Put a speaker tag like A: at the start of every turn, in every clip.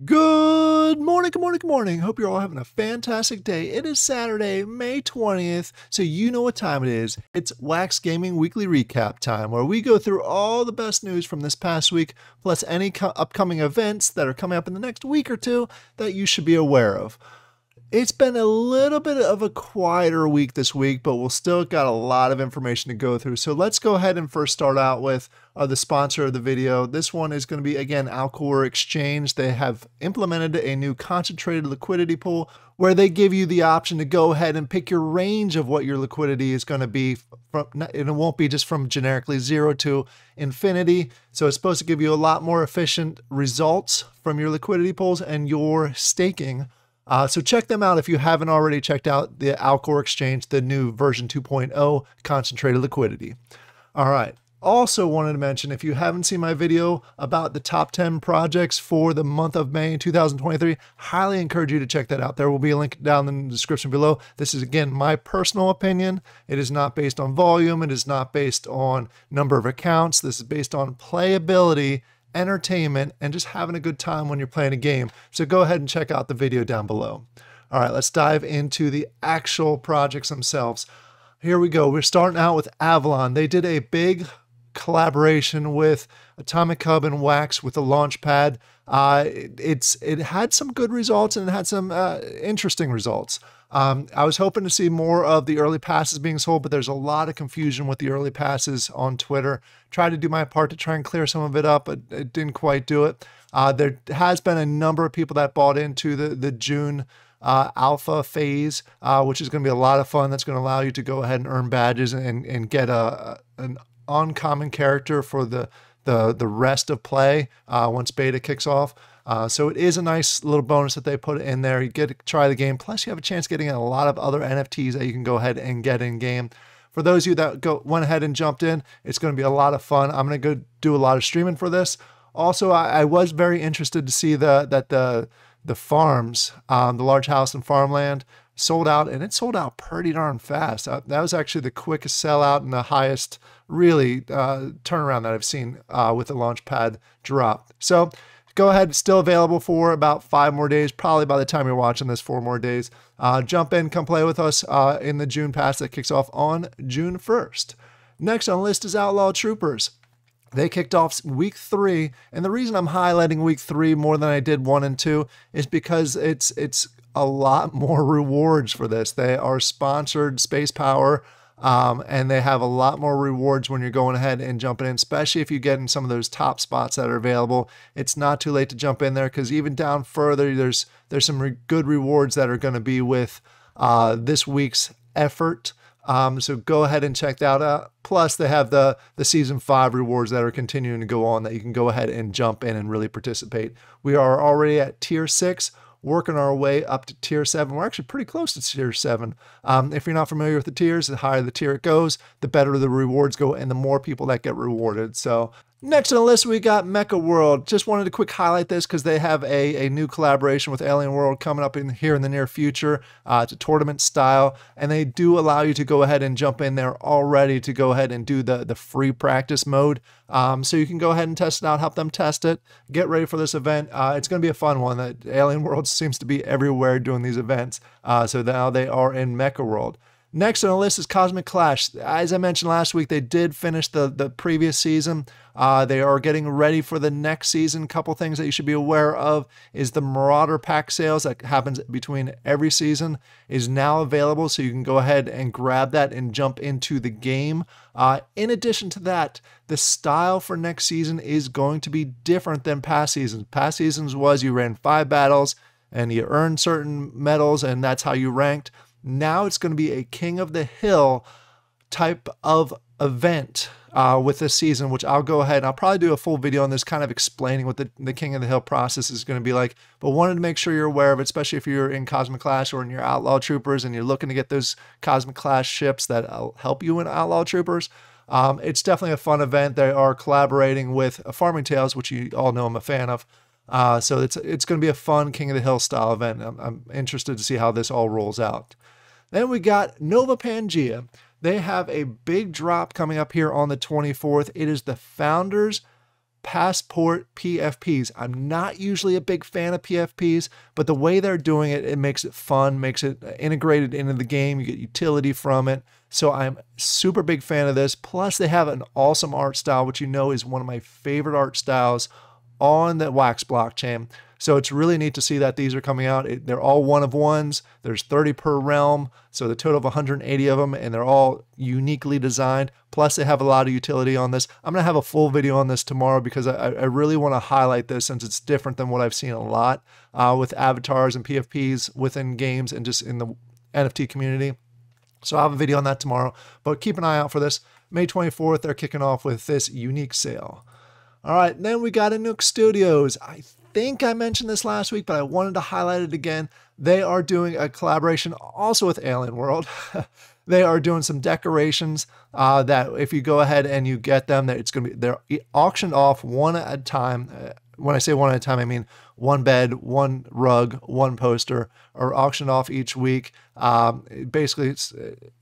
A: Good morning, good morning, good morning. Hope you're all having a fantastic day. It is Saturday, May 20th, so you know what time it is. It's Wax Gaming Weekly Recap time, where we go through all the best news from this past week, plus any upcoming events that are coming up in the next week or two that you should be aware of. It's been a little bit of a quieter week this week, but we'll still got a lot of information to go through. So let's go ahead and first start out with the sponsor of the video. This one is going to be, again, Alcoa Exchange. They have implemented a new concentrated liquidity pool where they give you the option to go ahead and pick your range of what your liquidity is going to be. And it won't be just from generically 0 to infinity. So it's supposed to give you a lot more efficient results from your liquidity pools and your staking. So check them out if you haven't already checked out the Alcoa Exchange, the new version 2.0 concentrated liquidity. All right. Also wanted to mention, if you haven't seen my video about the top 10 projects for the month of May 2023, highly encourage you to check that out. There will be a link down in the description below. This is, again, my personal opinion. It is not based on volume. It is not based on number of accounts. This is based on playability, entertainment, and just having a good time when you're playing a game. So go ahead and check out the video down below. All right, let's dive into the actual projects themselves. Here we go. We're starting out with Avalon. They did a big collaboration with Atomic Hub and Wax with the launch pad. It had some good results and it had some interesting results. I was hoping to see more of the early passes being sold, but there's a lot of confusion with the early passes on Twitter. Tried to do my part to try and clear some of it up, but it didn't quite do it. There has been a number of people that bought into the June alpha phase, which is going to be a lot of fun. That's going to allow you to go ahead and earn badges and get an uncommon character for the rest of play once beta kicks off. So it is a nice little bonus that they put in there. You get to try the game. Plus, you have a chance of getting a lot of other NFTs that you can go ahead and get in game. For those of you that went ahead and jumped in, it's going to be a lot of fun. I'm going to go do a lot of streaming for this. Also, I was very interested to see that the farms, the large house and farmland, sold out, and it sold out pretty darn fast. That was actually the quickest sellout and the highest really turnaround that I've seen with the Launchpad drop. So go ahead, it's still available for about 5 more days. Probably by the time you're watching this, 4 more days. Jump in, come play with us in the June pass that kicks off on June 1st. Next on the list is Outlaw Troopers. They kicked off week 3, and the reason I'm highlighting week 3 more than I did 1 and 2 is because it's a lot more rewards for this. They are sponsored Space Power, and they have a lot more rewards when you're going ahead and jumping in, especially if you get in some of those top spots that are available. It's not too late to jump in there, because even down further, there's some good rewards that are going to be with this week's effort. So go ahead and check that out. Plus, they have the season 5 rewards that are continuing to go on that you can go ahead and jump in and really participate. We are already at tier 6, working our way up to tier 7. We're actually pretty close to tier 7. If you're not familiar with the tiers, the higher the tier it goes, the better the rewards go and the more people that get rewarded. So next on the list, we got Mecca World. Just wanted to quick highlight this because they have a new collaboration with Alien World coming up here in the near future. It's a tournament style, and they do allow you to go ahead and jump in there already to go ahead and do the free practice mode. So you can go ahead and test it out, help them test it, get ready for this event. It's going to be a fun one. That Alien World seems to be everywhere doing these events. So now they are in Mecca World. Next on the list is Cosmic Clash. As I mentioned last week, they did finish the previous season. They are getting ready for the next season. Couple things that you should be aware of is the Marauder pack sales that happens between every season is now available, so you can go ahead and grab that and jump into the game. In addition to that, the style for next season is going to be different than past seasons. Past seasons was you ran 5 battles and you earned certain medals, and that's how you ranked. Now it's going to be a King of the Hill type of event with this season, which I'll go ahead and I'll probably do a full video on this, kind of explaining what the King of the Hill process is going to be like. But wanted to make sure you're aware of it, especially if you're in Cosmic Clash or in your Outlaw Troopers and you're looking to get those Cosmic Clash ships that help you in Outlaw Troopers. It's definitely a fun event. They are collaborating with Farming Tales, which you all know I'm a fan of. So it's going to be a fun King of the Hill style event. I'm interested to see how this all rolls out. Then we got Nova Pangea. They have a big drop coming up here on the 24th. It is the Founders passport PFPs. I'm not usually a big fan of PFPs, but the way they're doing it, it makes it fun, makes it integrated into the game. You get utility from it. So I'm super big fan of this. Plus they have an awesome art style, which you know is one of my favorite art styles on the Wax blockchain. So it's really neat to see that these are coming out. They're all one of ones. There's 30 per realm. So the total of 180 of them, and they're all uniquely designed. Plus they have a lot of utility on this. I'm gonna have a full video on this tomorrow because I really wanna highlight this since it's different than what I've seen a lot with avatars and PFPs within games and just in the NFT community. So I'll have a video on that tomorrow, but keep an eye out for this. May 24th, they're kicking off with this unique sale. All right, then we got a Nuke Studios. I think I mentioned this last week, but I wanted to highlight it again. They are doing a collaboration also with Alien World. They are doing some decorations that if you go ahead and you get them, that it's going to be, they're auctioned off one at a time. When I say one at a time, I mean one bed, one rug, one poster are auctioned off each week. Basically,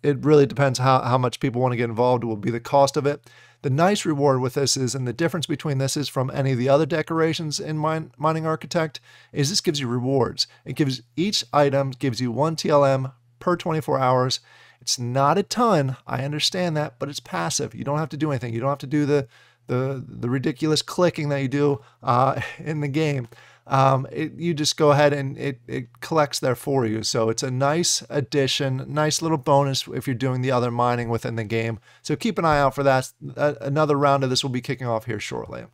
A: it really depends how much people want to get involved. It will be the cost of it. The nice reward with this is, and the difference between this is from any of the other decorations in Mining Architect, is this gives you rewards. It gives each item gives you 1 TLM per 24 hours. It's not a ton, I understand that, but it's passive. You don't have to do anything. You don't have to do the ridiculous clicking that you do in the game. You just go ahead and it collects there for you. So it's a nice addition, nice little bonus if you're doing the other mining within the game. So keep an eye out for that. Another round of this will be kicking off here shortly.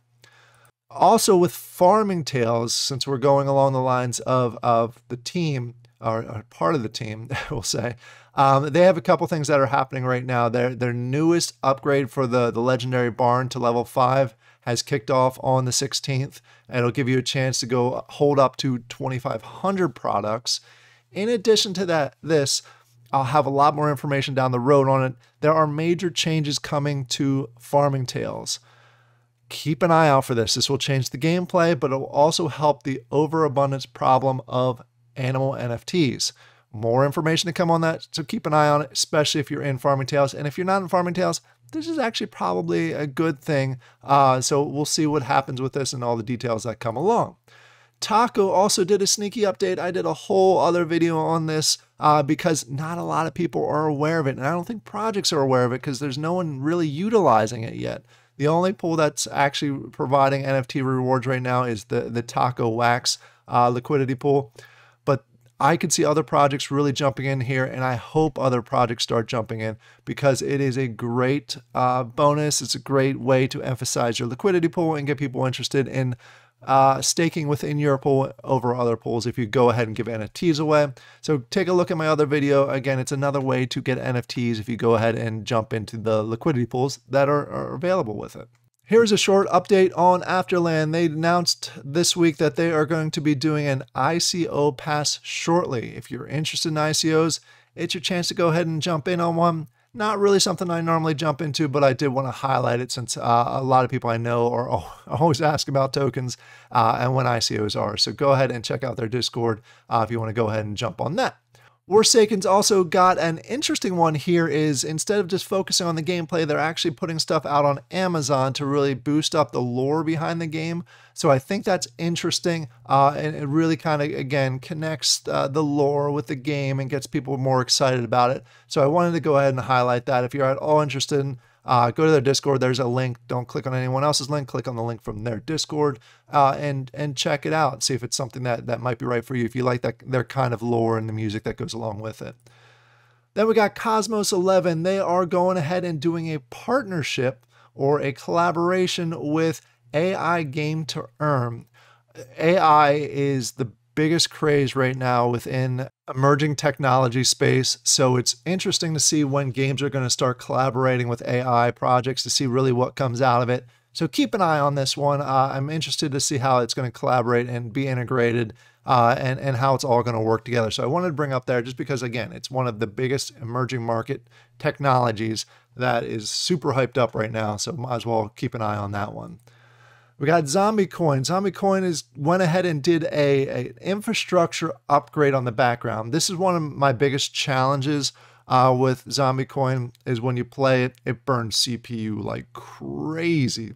A: Also with Farming Tales, since we're going along the lines of the team, or part of the team, we'll say, they have a couple things that are happening right now. Their newest upgrade for the legendary barn to level 5 has kicked off on the 16th. And it'll give you a chance to go hold up to 2,500 products. In addition to that, I'll have a lot more information down the road on it. There are major changes coming to Farming Tales. Keep an eye out for this. This will change the gameplay, but it will also help the overabundance problem of animal NFTs. More information to come on that, so keep an eye on it, especially if you're in Farming Tales. And if you're not in Farming Tales, this is actually probably a good thing. So we'll see what happens with this and all the details that come along. Taco also did a sneaky update. I did a whole other video on this because not a lot of people are aware of it. And I don't think projects are aware of it because there's no one really utilizing it yet. The only pool that's actually providing NFT rewards right now is the Taco Wax liquidity pool. But I could see other projects really jumping in here, and I hope other projects start jumping in because it is a great bonus. It's a great way to emphasize your liquidity pool and get people interested in staking within your pool over other pools if you go ahead and give NFTs away. So take a look at my other video. Again, it's another way to get NFTs if you go ahead and jump into the liquidity pools that are available with it. Here's a short update on Afterland. They announced this week that they are going to be doing an ICO pass shortly. If you're interested in ICOs, it's your chance to go ahead and jump in on one. Not really something I normally jump into, but I did want to highlight it since a lot of people I know are always ask about tokens and when ICOs are. So go ahead and check out their Discord if you want to go ahead and jump on that. Warsagen's also got an interesting one here is instead of just focusing on the gameplay, they're actually putting stuff out on Amazon to really boost up the lore behind the game. So I think that's interesting and it really kind of, again, connects the lore with the game and gets people more excited about it. So I wanted to go ahead and highlight that. If you're at all interested in go to their Discord. There's a link. Don't click on anyone else's link. Click on the link from their Discord and check it out. See if it's something that might be right for you. If you like their kind of lore and the music that goes along with it. Then we got Cosmos 11. They are going ahead and doing a partnership or a collaboration with AI Game to Earn. AI is the biggest craze right now within emerging technology space. So it's interesting to see when games are going to start collaborating with AI projects to see really what comes out of it. So keep an eye on this one. I'm interested to see how it's going to collaborate and be integrated and how it's all going to work together. So I wanted to bring up there just because, again, it's one of the biggest emerging market technologies that is super hyped up right now. So might as well keep an eye on that one. We got Zombiecoin. Zombiecoin went ahead and did an infrastructure upgrade on the background. This is one of my biggest challenges with Zombiecoin is when you play it, it burns CPU like crazy.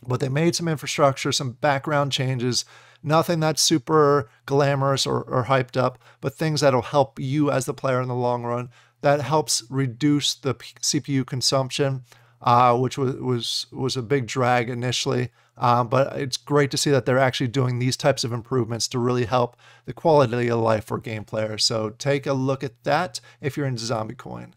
A: But they made some infrastructure, some background changes, nothing that's super glamorous or hyped up, but things that'll help you as the player in the long run. That helps reduce the CPU consumption, which was a big drag initially. But it's great to see that they're actually doing these types of improvements to really help the quality of life for game players. So take a look at that if you're into Zombiecoin.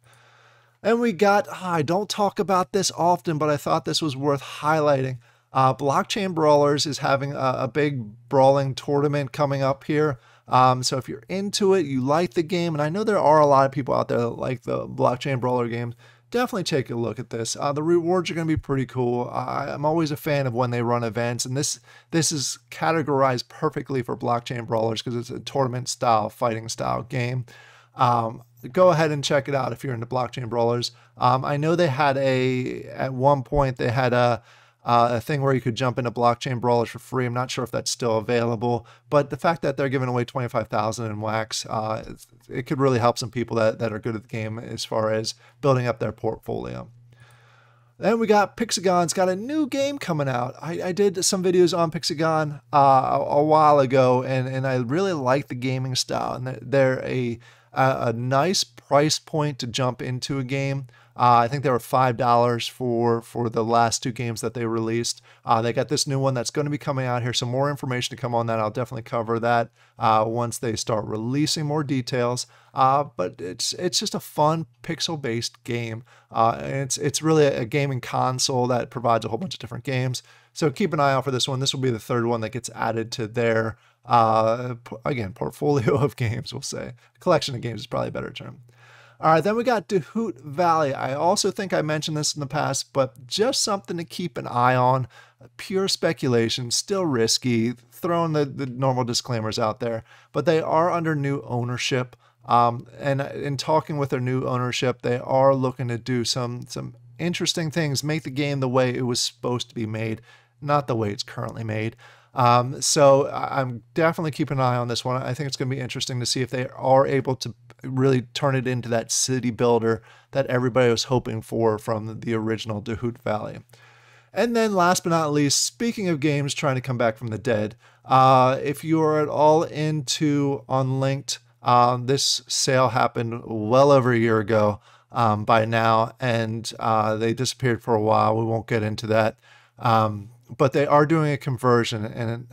A: And we got, I don't talk about this often, but I thought this was worth highlighting. Blockchain Brawlers is having a big brawling tournament coming up here. So if you're into it, you like the game, and I know there are a lot of people out there that like the Blockchain Brawler games, definitely take a look at this. The rewards are going to be pretty cool. I'm always a fan of when they run events, and this is categorized perfectly for Blockchain Brawlers because it's a tournament style, fighting style game. Go ahead and check it out if you're into Blockchain Brawlers. I know they had at one point they had a thing where you could jump into Blockchain Brawlers for free. I'm not sure if that's still available, but the fact that they're giving away 25,000 in wax, it could really help some people that are good at the game as far as building up their portfolio. Then we got Pixagon's got a new game coming out. I did some videos on Pixagon a while ago, and I really like the gaming style, and they're a nice price point to jump into a game. I think they were $5 for the last two games that they released. They got this new one that's going to be coming out here. Some more information to come on that. I'll definitely cover that once they start releasing more details. But it's just a fun pixel-based game. And it's really a gaming console that provides a whole bunch of different games. So keep an eye out for this one. This will be the third one that gets added to their again, portfolio of games, we'll say. Collection of games is probably a better term. All right, then we got Dehoot Valley. I also think I mentioned this in the past, but just something to keep an eye on. Pure speculation, still risky, throwing the normal disclaimers out there, but they are under new ownership. And in talking with their new ownership, they are looking to do some interesting things, make the game the way it was supposed to be made, not the way it's currently made. So I'm definitely keeping an eye on this one. I think it's going to be interesting to see if they are able to really turn it into that city builder that everybody was hoping for from the original Dehoot Valley. And then last but not least, speaking of games trying to come back from the dead, if you are at all into Unlinked, this sale happened well over a year ago by now, and they disappeared for a while. We won't get into that. But they are doing a conversion, and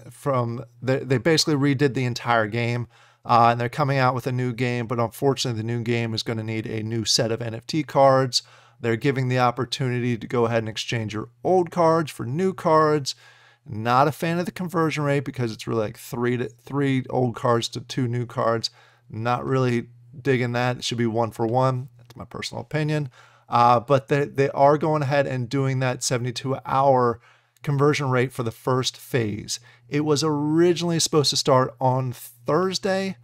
A: they basically redid the entire game, and they're coming out with a new game, but unfortunately the new game is going to need a new set of NFT cards. They're giving the opportunity to go ahead and exchange your old cards for new cards. Not a fan of the conversion rate because it's really like three old cards to 2 new cards. Not really digging that. It should be 1 for 1. That's my personal opinion. But they are going ahead and doing that 72-hour conversion rate for the first phase. It was originally supposed to start on Thursday.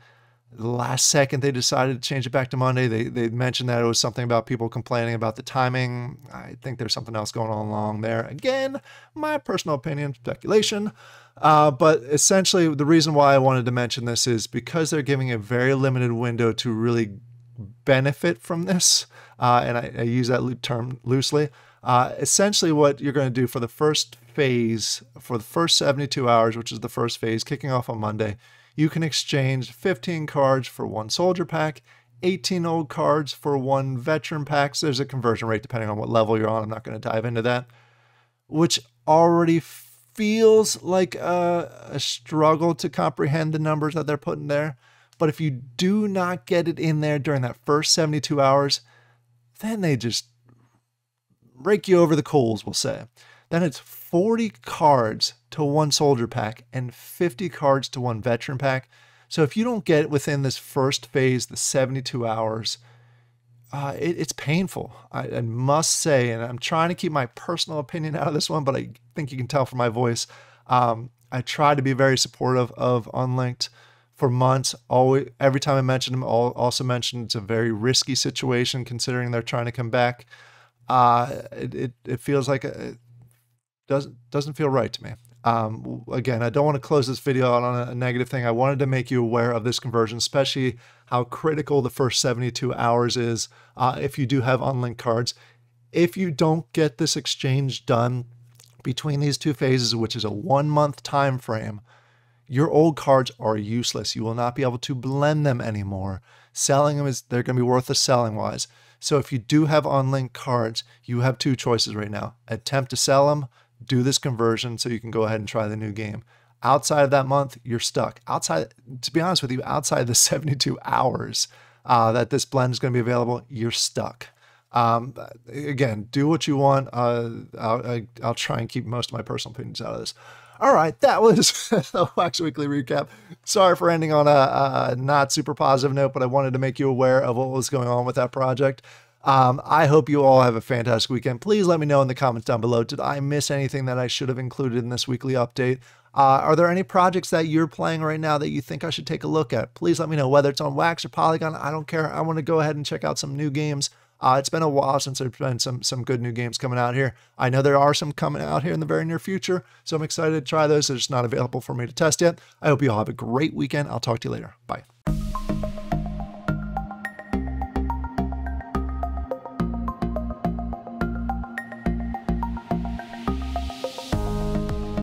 A: The last second they decided to change it back to Monday. They mentioned that it was something about people complaining about the timing. I think there's something else going on along there. Again, my personal opinion, speculation. But essentially the reason why I wanted to mention this is because they're giving a very limited window to really benefit from this. And I use that term loosely. Essentially what you're going to do for the first phase, for the first 72 hours, which is the first phase kicking off on Monday, you can exchange 15 cards for 1 soldier pack, 18 old cards for 1 veteran pack. So there's a conversion rate depending on what level you're on. I'm not going to dive into that, which already feels like a struggle to comprehend the numbers that they're putting there. But if you do not get it in there during that first 72 hours, then they just rake you over the coals, we'll say. Then it's 40 cards to 1 soldier pack and 50 cards to 1 veteran pack. So if you don't get within this first phase, the 72 hours, it's painful. I must say, and I'm trying to keep my personal opinion out of this one, but I think you can tell from my voice. I try to be very supportive of Unlinked for months. Every time I mention them, I'll also mention it's a very risky situation considering they're trying to come back. It feels like it doesn't feel right to me. Again, I don't want to close this video out on a negative thing. I wanted to make you aware of this conversion, especially how critical the first 72 hours is if you do have Unlinked cards. If you don't get this exchange done between these two phases, which is a 1 month time frame, your old cards are useless. You will not be able to blend them anymore. Selling them they're going to be worthless selling wise. So if you do have unlinked cards, you have two choices right now. Attempt to sell them, do this conversion so you can go ahead and try the new game. Outside of that month, you're stuck. Outside, to be honest with you, outside the 72 hours that this blend is going to be available, you're stuck. Again, do what you want. I'll try and keep most of my personal opinions out of this. All right, that was the Wax Weekly Recap. Sorry for ending on a not super positive note, but I wanted to make you aware of what was going on with that project. I hope you all have a fantastic weekend. Please let me know in the comments down below. Did I miss anything that I should have included in this weekly update? Are there any projects that you're playing right now that you think I should take a look at? Please let me know, whether it's on Wax or Polygon. I don't care. I want to go ahead and check out some new games. It's been a while since there's been some good new games coming out here. I know there are some coming out here in the very near future, so I'm excited to try those. They're just not available for me to test yet. I hope you all have a great weekend. I'll talk to you later. Bye.